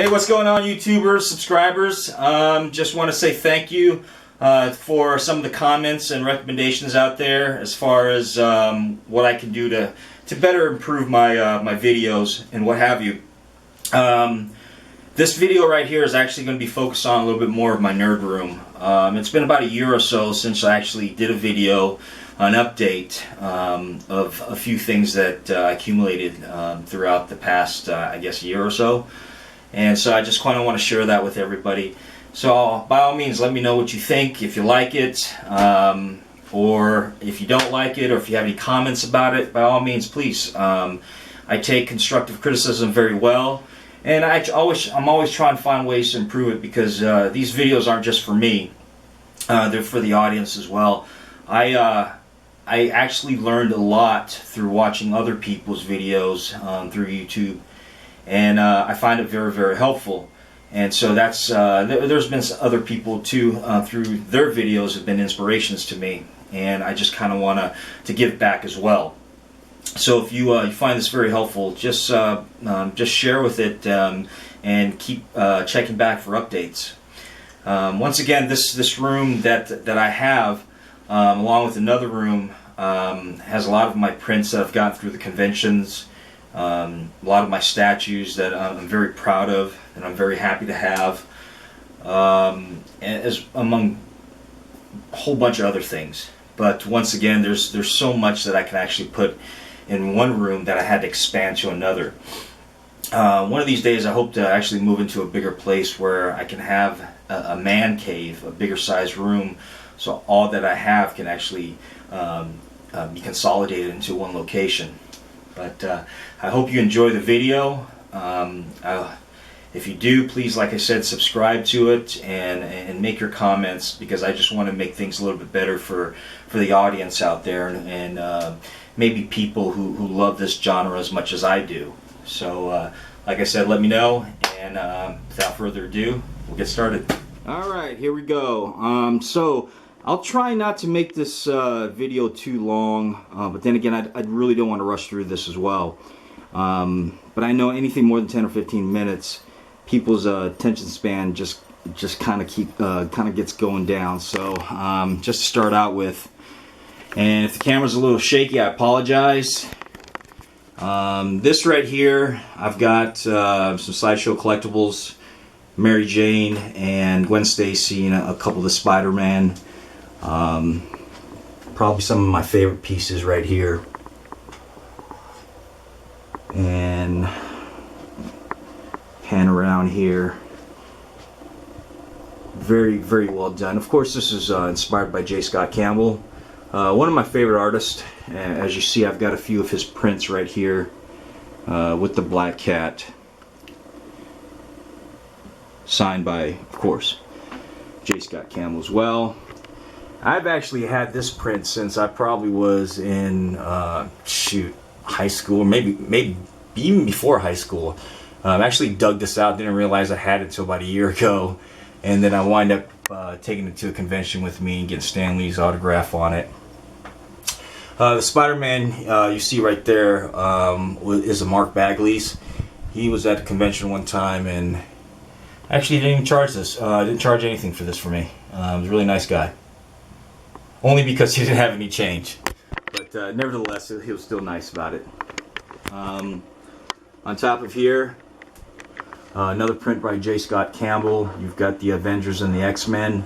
Hey, what's going on, YouTubers, subscribers? Just want to say thank you for some of the comments and recommendations out there as far as what I can do to better improve my my videos and what have you. This video right here is actually going to be focused on a little bit more of my nerd room. It's been about a year or so since I actually did a video, an update of a few things that I accumulated throughout the past, I guess, year or so. And so I just kind of want to share that with everybody. So by all means, let me know what you think, if you like it, or if you don't like it, or if you have any comments about it. By all means, please. I take constructive criticism very well, and I'm always trying to find ways to improve it, because these videos aren't just for me; they're for the audience as well. I actually learned a lot through watching other people's videos through YouTube. And I find it very, very helpful. And so that's there's been other people too through their videos have been inspirations to me, and I just kind of want to give back as well. So if you find this very helpful, just share with it and keep checking back for updates. Once again, this room that I have, along with another room, has a lot of my prints that I've gotten through the conventions. A lot of my statues that I'm very proud of and I'm very happy to have, as among a whole bunch of other things. But once again, there's so much that I can actually put in one room that I had to expand to another. One of these days I hope to actually move into a bigger place where I can have a man cave, a bigger size room, so all that I have can actually be consolidated into one location. But I hope you enjoy the video. If you do, please, like I said, subscribe to it and make your comments, because I just want to make things a little bit better for the audience out there, and maybe people who love this genre as much as I do. So like I said, let me know, and without further ado, we'll get started. Alright, here we go. So I'll try not to make this video too long, but then again, I really don't want to rush through this as well. But I know anything more than 10 or 15 minutes, people's attention span just kind of gets going down. So just to start out with, and if the camera's a little shaky, I apologize. This right here, I've got some Sideshow Collectibles, Mary Jane and Gwen Stacy, and a couple of the Spider-Man. Probably some of my favorite pieces right here. And pan around here. Very, very well done. Of course, this is inspired by J. Scott Campbell, one of my favorite artists. As you see, I've got a few of his prints right here with the Black Cat, signed by, of course, J. Scott Campbell as well. I've actually had this print since I probably was in high school, maybe even before high school. I actually dug this out, didn't realize I had it until about a year ago, and then I wind up taking it to a convention with me and getting Stan Lee's autograph on it. The Spider-Man you see right there is a Mark Bagley's. He was at the convention one time and actually didn't even charge this. Didn't charge anything for this for me. He was a really nice guy. Only because he didn't have any change. But nevertheless, he was still nice about it. On top of here, another print by J. Scott Campbell. You've got the Avengers and the X-Men.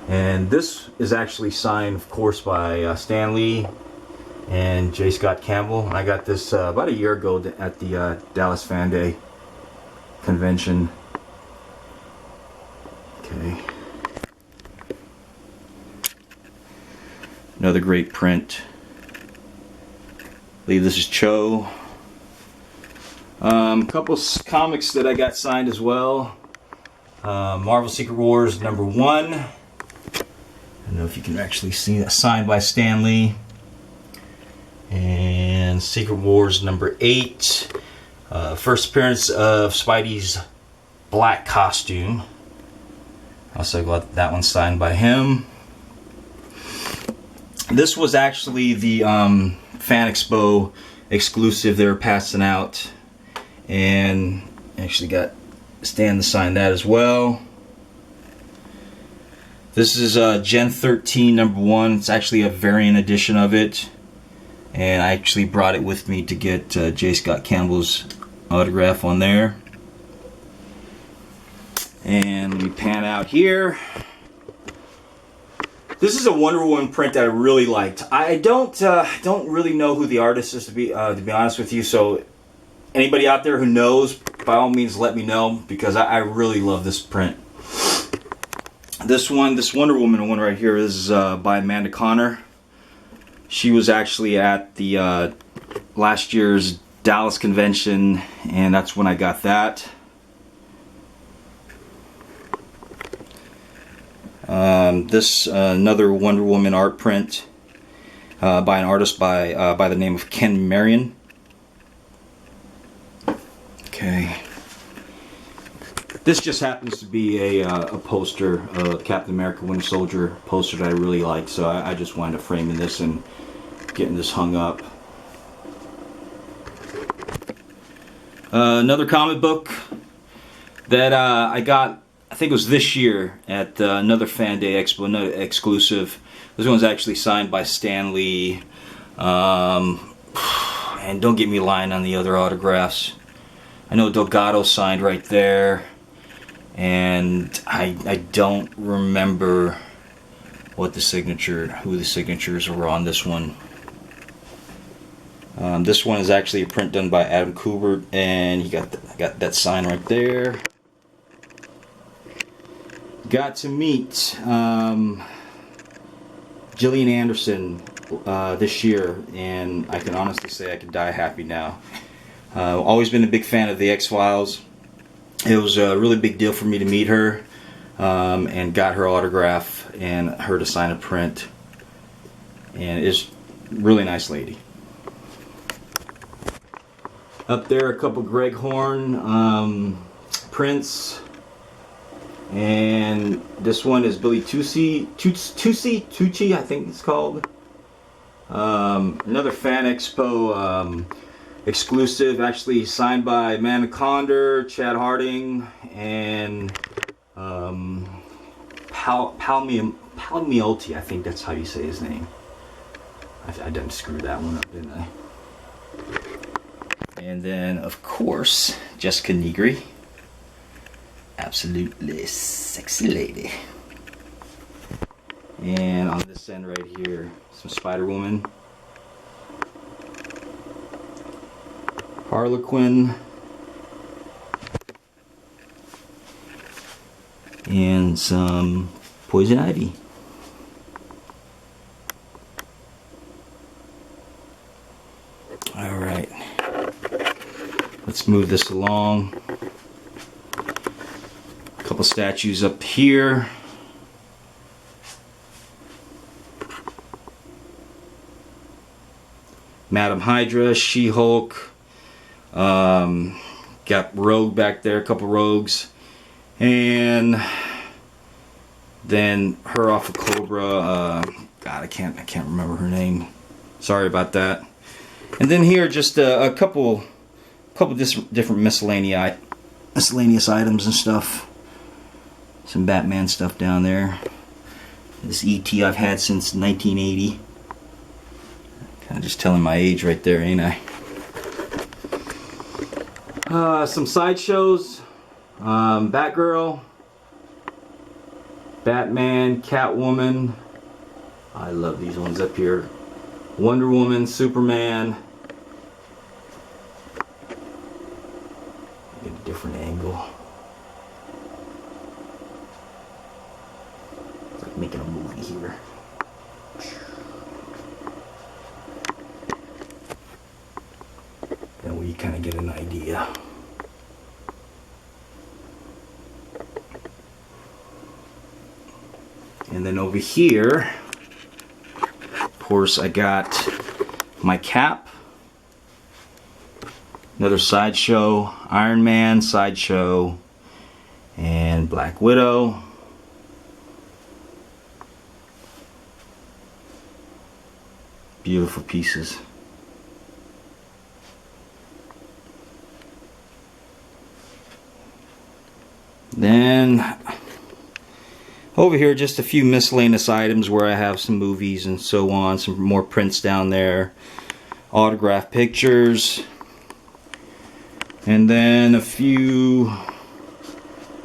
And this is actually signed, of course, by Stan Lee and J. Scott Campbell. I got this about a year ago at the Dallas Fan Day convention. Okay. Another great print. I believe this is Cho. A couple comics that I got signed as well. Marvel Secret Wars #1. I don't know if you can actually see that, signed by Stan Lee. And Secret Wars #8. First appearance of Spidey's black costume. Also got that one signed by him. This was actually the Fan Expo exclusive they were passing out, and actually got Stan to sign that as well. This is Gen 13 #1. It's actually a variant edition of it. And I actually brought it with me to get J. Scott Campbell's autograph on there. And let me pan out here. This is a Wonder Woman print that I really liked. I don't really know who the artist is, to be honest with you. So anybody out there who knows, by all means, let me know, because I really love this print. This Wonder Woman one right here is by Amanda Connor. She was actually at the last year's Dallas convention, and that's when I got that. This another Wonder Woman art print by an artist by the name of Ken Marion. Okay. This just happens to be a poster, a Captain America Winter Soldier poster that I really like, so I just wanted to frame in this and getting this hung up. Another comic book that I got, I think it was this year at another Fan Day Expo, another exclusive. This one's actually signed by Stan Lee. And don't get me lying on the other autographs. I know Delgado signed right there. And I don't remember who the signatures were on this one. This one is actually a print done by Adam Kubert, and he got that sign right there. Got to meet Gillian Anderson this year, and I can honestly say I can die happy now. Always been a big fan of the X-Files. It was a really big deal for me to meet her, and got her autograph and her to sign a print. And it's a really nice lady. Up there, a couple Greg Horn prints. And this one is Billy Tucci, I think it's called. Another Fan Expo exclusive, actually signed by Amanda Conder, Chad Harding, and Palmiotti, I think that's how you say his name. I didn't screw that one up, didn't I? And then, of course, Jessica Negri. Absolutely sexy lady. And on this end right here, some Spider-Woman. Harlequin. And some Poison Ivy. Alright. Let's move this along. A couple statues up here. Madam Hydra, She-Hulk. Got Rogue back there, a couple Rogues. And then her off of Cobra. God, I can't remember her name. Sorry about that. And then here, just a couple different miscellaneous items and stuff. Some Batman stuff down there. This E.T. I've had since 1980. Kind of just telling my age right there, ain't I? Some sideshows. Batgirl. Batman, Catwoman. I love these ones up here. Wonder Woman, Superman. Get a different angle. It's like making a movie here. That way you kind of get an idea. And then over here, of course, I got my Cap. Another Sideshow, Iron Man, Sideshow, and Black Widow. Beautiful pieces. Then over here, just a few miscellaneous items where I have some movies and so on, some more prints down there, autographed pictures, and then a few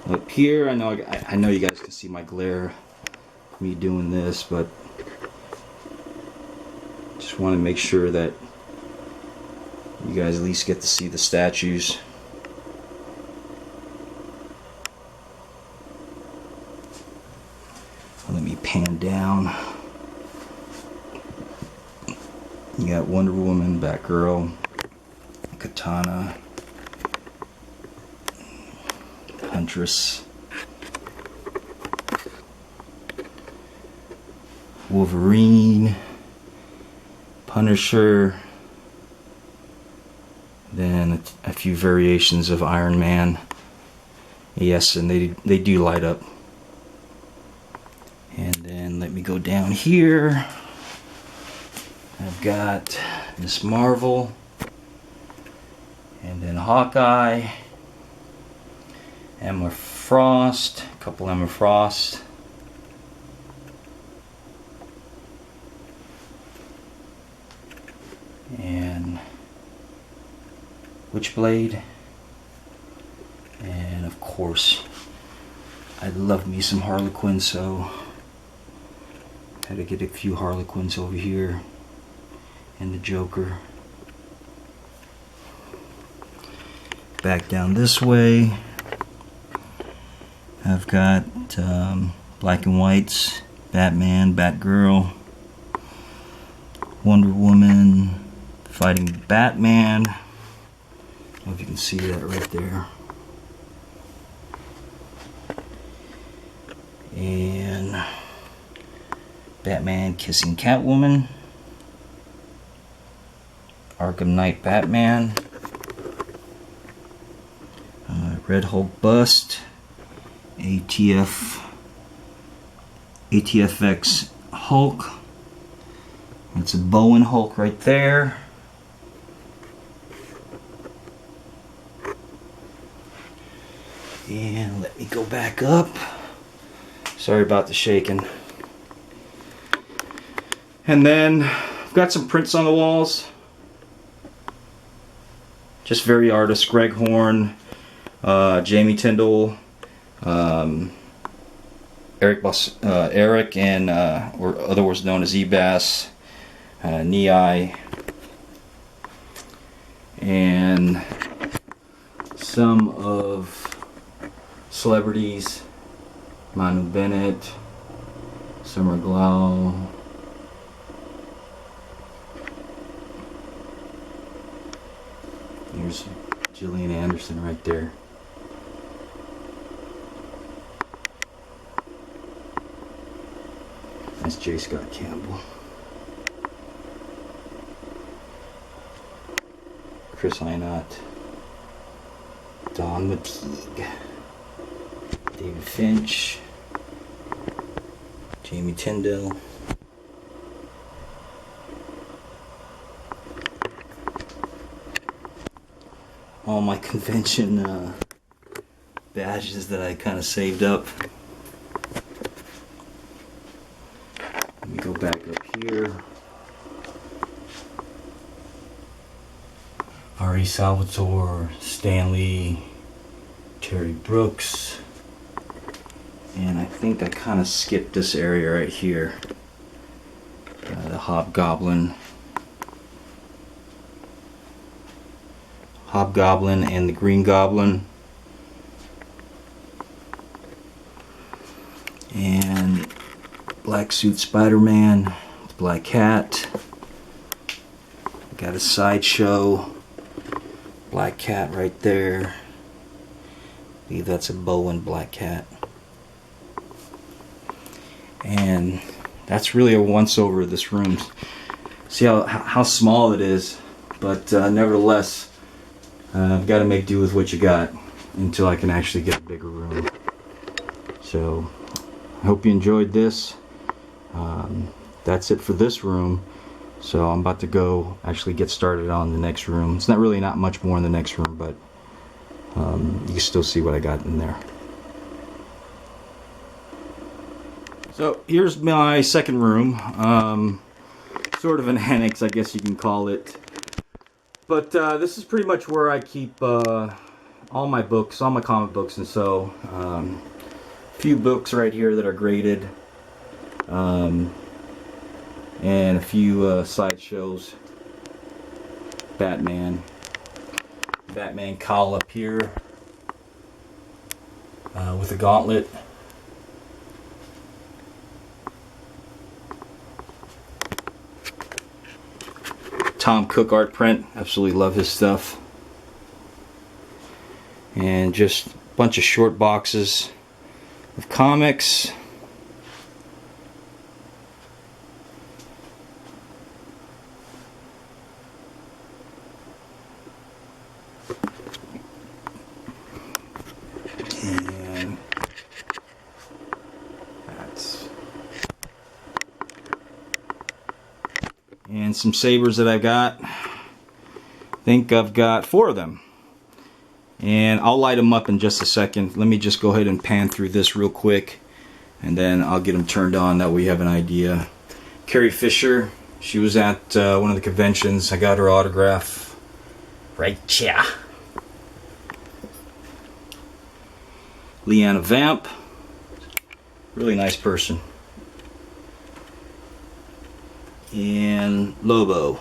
up here. I know you guys can see my glare, me doing this, but just want to make sure that you guys at least get to see the statues. Let me pan down. You got Wonder Woman, Batgirl, Katana, Huntress, Wolverine, Punisher, then a few variations of Iron Man. Yes, and they do light up. And then let me go down here. I've got Miss Marvel, and then Hawkeye, Emma Frost, a couple Emma Frost, and Witchblade, and of course I love me some Harley Quinn, so had to get a few Harley Quinns over here, and the Joker. Back down this way, I've got black and whites, Batman, Batgirl, Wonder Woman fighting Batman. I don't know if you can see that right there. And Batman kissing Catwoman, Arkham Knight Batman, Red Hulk bust, ATFX Hulk. That's a Bowen Hulk right there. And let me go back up. Sorry about the shaking. And then I've got some prints on the walls. Just very artist. Greg Horn, Jamie Tyndall, Eric, and or otherwise known as Ebass, Nei, and some of celebrities: Manu Bennett, Summer Glau. Here's Gillian Anderson right there. That's J. Scott Campbell. Chris Einott. Don Mateague. David Finch. Jamie Tyndall. All my convention badges that I kind of saved up. Let me go back up here. Ari Salvatore, Stanley, Terry Brooks, and I think I kind of skipped this area right here. The Hobgoblin and the Green Goblin, and Black Suit Spider-Man, Black Cat. Got a Sideshow Black Cat right there. I believe that's a Bowen Black Cat. And that's really a once over of this room. See how small it is, but nevertheless, I've got to make do with what you got until I can actually get a bigger room. So I hope you enjoyed this. That's it for this room. So I'm about to go actually get started on the next room. It's not much more in the next room, but you can still see what I got in there. So here's my second room. Sort of an annex, I guess you can call it. But this is pretty much where I keep all my books, all my comic books, and so a few books right here that are graded, and a few sideshows. Batman cowl up here with a gauntlet. Tom Cook art print, absolutely love his stuff. And just a bunch of short boxes of comics. And that's, and some sabers that I've got. I think I've got 4 of them. And I'll light them up in just a second. Let me just go ahead and pan through this real quick, and then I'll get them turned on. That way you have an idea. Carrie Fisher, she was at one of the conventions. I got her autograph right here. Leanna Vamp, really nice person. And Lobo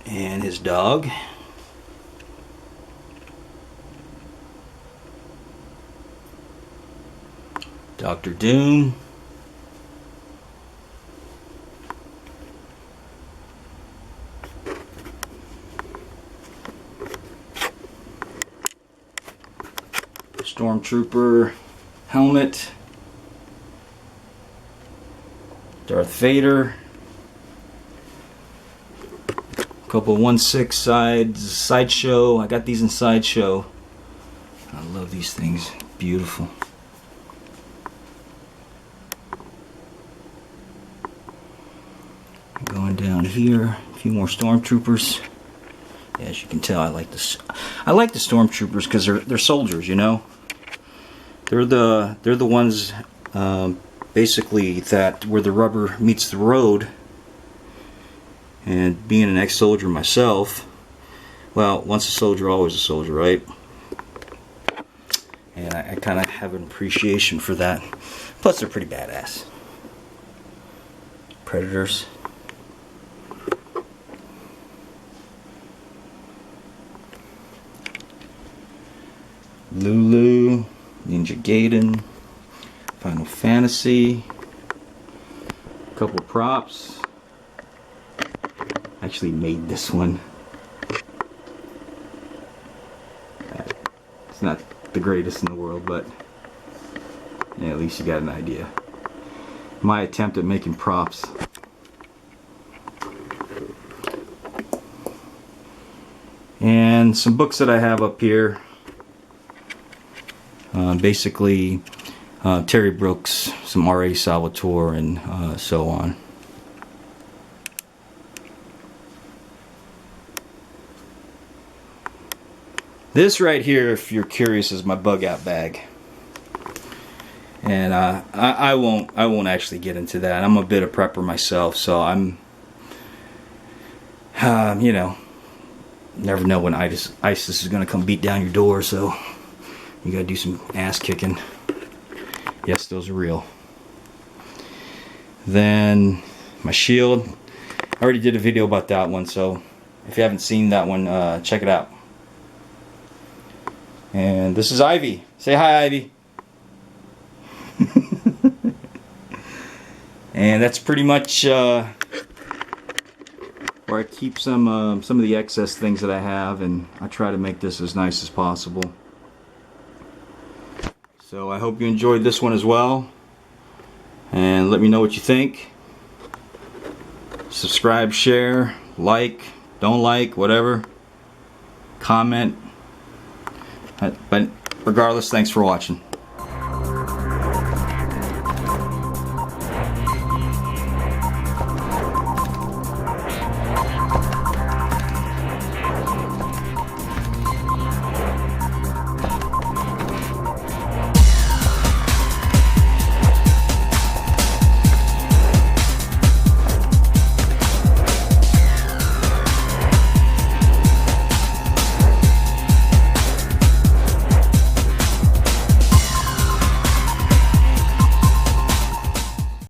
and his dog. Dr. Doom. Stormtrooper helmet. Darth Vader. A couple 1/6 sideshow. I got these in sideshow. I love these things. Beautiful. Going down here, a few more stormtroopers. As you can tell, I like this. I like the stormtroopers because they're soldiers, you know. They're the ones basically that where the rubber meets the road. And being an ex-soldier myself, well, once a soldier, always a soldier, right? And I kind of have an appreciation for that. Plus, they're pretty badass. Predators. Lulu, Ninja Gaiden, Final Fantasy, a couple props. Actually made this one. It's not the greatest in the world, but yeah, at least you got an idea. My attempt at making props. And some books that I have up here. Basically Terry Brooks, some R.A. Salvatore, and so on. This right here, if you're curious, is my bug out bag. And I won't actually get into that. I'm a bit of prepper myself, so I'm you know, never know when ISIS is gonna come beat down your door, so you gotta do some ass kicking. Yes, those are real. Then my shield. I already did a video about that one, so if you haven't seen that one, check it out. And this is Ivy. Say hi, Ivy. And that's pretty much where I keep some of the excess things that I have, and I try to make this as nice as possible. So I hope you enjoyed this one as well, and let me know what you think. Subscribe, share, like, don't like, whatever. Comment. But regardless, thanks for watching.